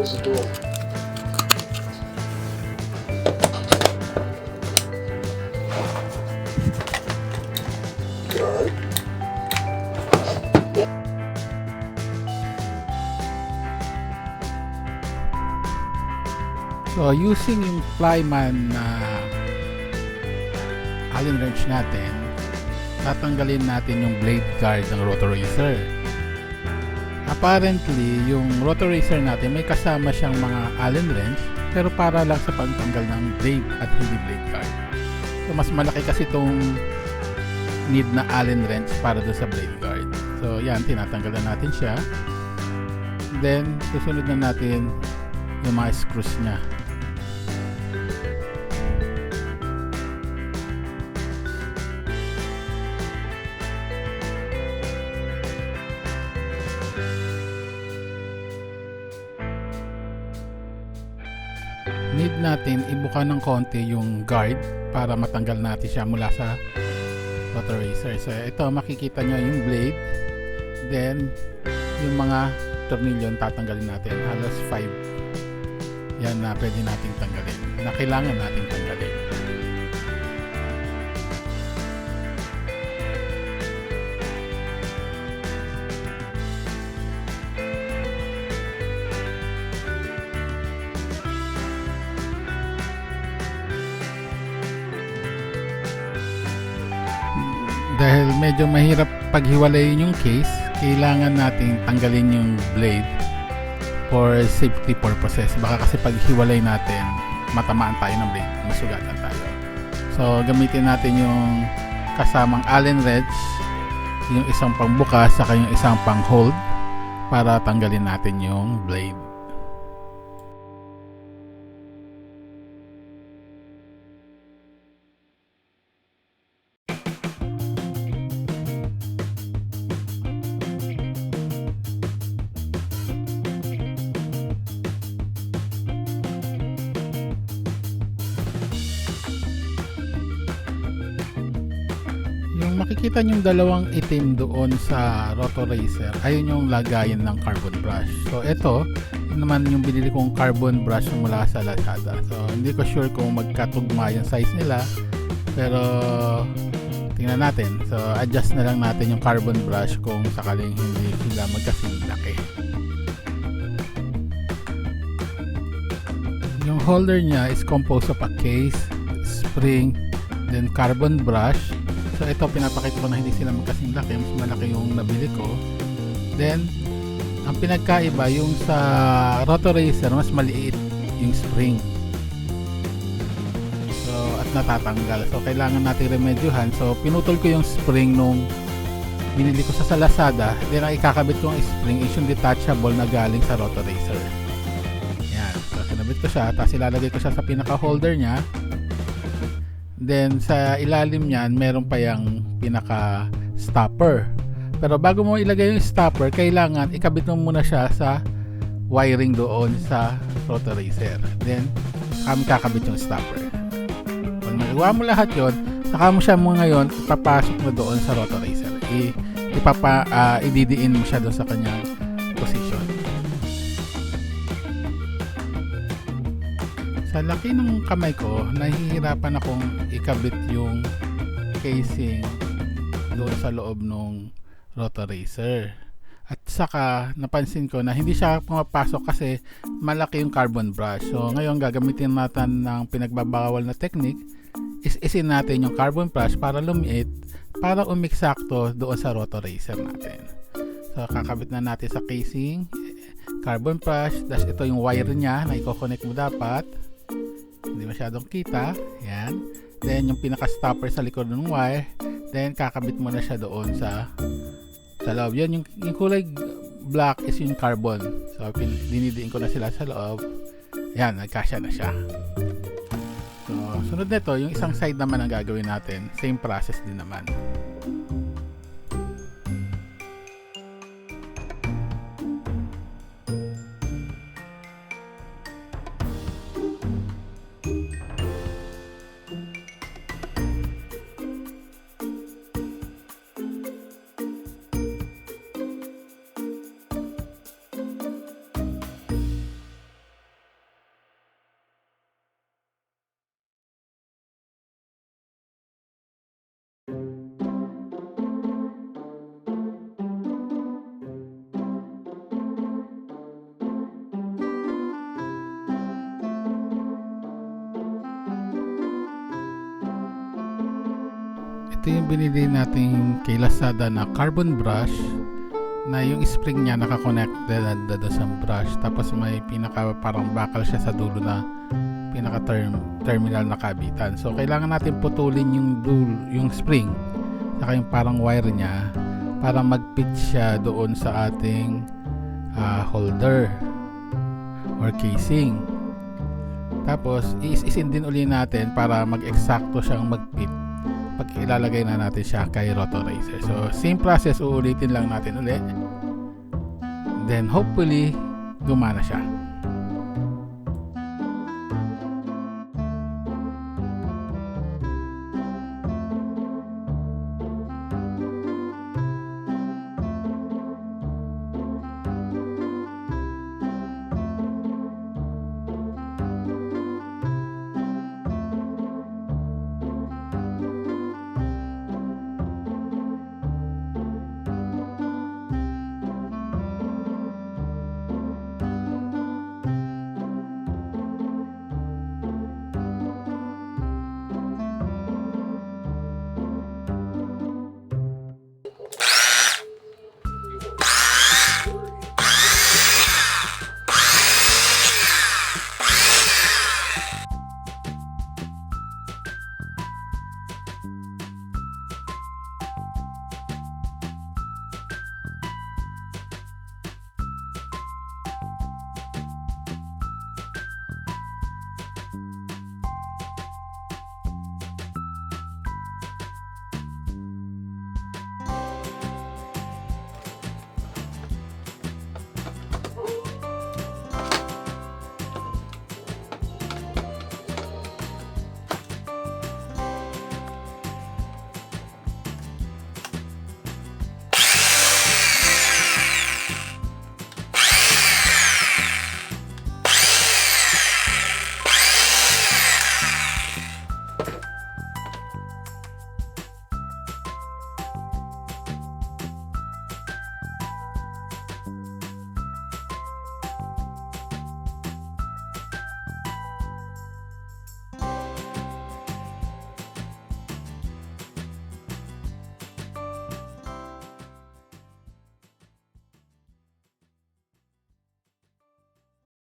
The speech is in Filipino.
close the door. Good. So using yung Flyman na Allen wrench natin, tatanggalin natin yung blade guard ng rotoracer. Apparently, yung rotoracer natin may kasama siyang mga Allen wrench, pero para lang sa pagtanggal ng blade at hindi blade guard. So mas malaki kasi itong need na Allen wrench para doon sa blade guard. So yan, tinatanggal na natin siya. Then susunod na natin yung mga screws niya. Need natin ibuka ng konti yung guard para matanggal natin siya mula sa rotoracer. So ito, makikita nyo yung blade, then yung mga tornilyo tatanggalin natin, halos 5 yan na pwede nating tanggalin, na kailangan nating tanggalin. Dahil medyo mahirap paghiwalayin yung case, kailangan nating tanggalin yung blade for safety purposes. Baka kasi paghiwalay natin, matamaan tayo ng blade, masugatan tayo. So gamitin natin yung kasamang Allen wrench, yung isang pangbukas saka yung isang pang hold para tanggalin natin yung blade. Yung makikita yung dalawang itim doon sa rotoracer, ayun yung lagayan ng carbon brush. So ito, yun naman yung binili kong carbon brush mula sa Lazada. So hindi ko sure kung magkatugma yung size nila, pero tingnan natin. So adjust na lang natin yung carbon brush kung sakaling hindi sila magkasing laki. Yung holder niya is composed of a case, spring, then carbon brush. So ito, pinapakita ko na hindi sila magkasing laki, mas malaki yung nabili ko. Then ang pinagkaiba, yung sa rotoracer mas maliit yung spring, so at natatanggal. So kailangan natin remedyohan. So pinutol ko yung spring nung binili ko sa Lazada. Then ang ikakabit ko yung spring is yung detachable na galing sa rotoracer. Yan, so kinabit ko siya, tapos ilalagay ko siya sa pinaka holder nya. Then sa ilalim niyan meron pa yung pinaka stopper. Pero bago mo ilagay yung stopper, kailangan ikabit mo muna siya sa wiring doon sa rotoracer. Then kami kakabit yung stopper. Pag nagawa mo lahat yon, saka mo siya mo ngayon ipapasok mo doon sa rotoracer. Ididiin mo siya doon sa kanyang position. Sa laki ng kamay ko, nahihirapan akong ikabit yung casing doon sa loob ng rotoracer. At saka napansin ko na hindi siya pumapasok kasi malaki yung carbon brush. So ngayon gagamitin natin ng pinagbabawal na technique, is-isin natin yung carbon brush para lumiit, para umiksakto doon sa rotoracer natin. So kakabit na natin sa casing, carbon brush, das ito yung wire niya na i-connect mo dapat. Hindi masyadong kita. Yan. Then yung pinaka stopper sa likod ng wire, then kakabit mo na siya doon sa loob. Yan yung kulay black is yung carbon. So dinidiin ko na sila sa loob. Yan, nagkasya na siya. So sunod nito, yung isang side naman ang gagawin natin. Same process din naman. ito yung binili natin kay Lazada na carbon brush na yung spring niya naka-connected doon sa brush, tapos may pinaka parang bakal siya sa dulo na pinaka terminal na kabitan. So kailangan natin putulin yung spring saka yung parang wire niya para mag-fit siya doon sa ating holder or casing. Tapos isin din uli natin para mag-eksakto siyang mag-fit pag ilalagay na natin siya kay Rotoracer. So same process, uulitin lang natin ulit, then hopefully gumana siya.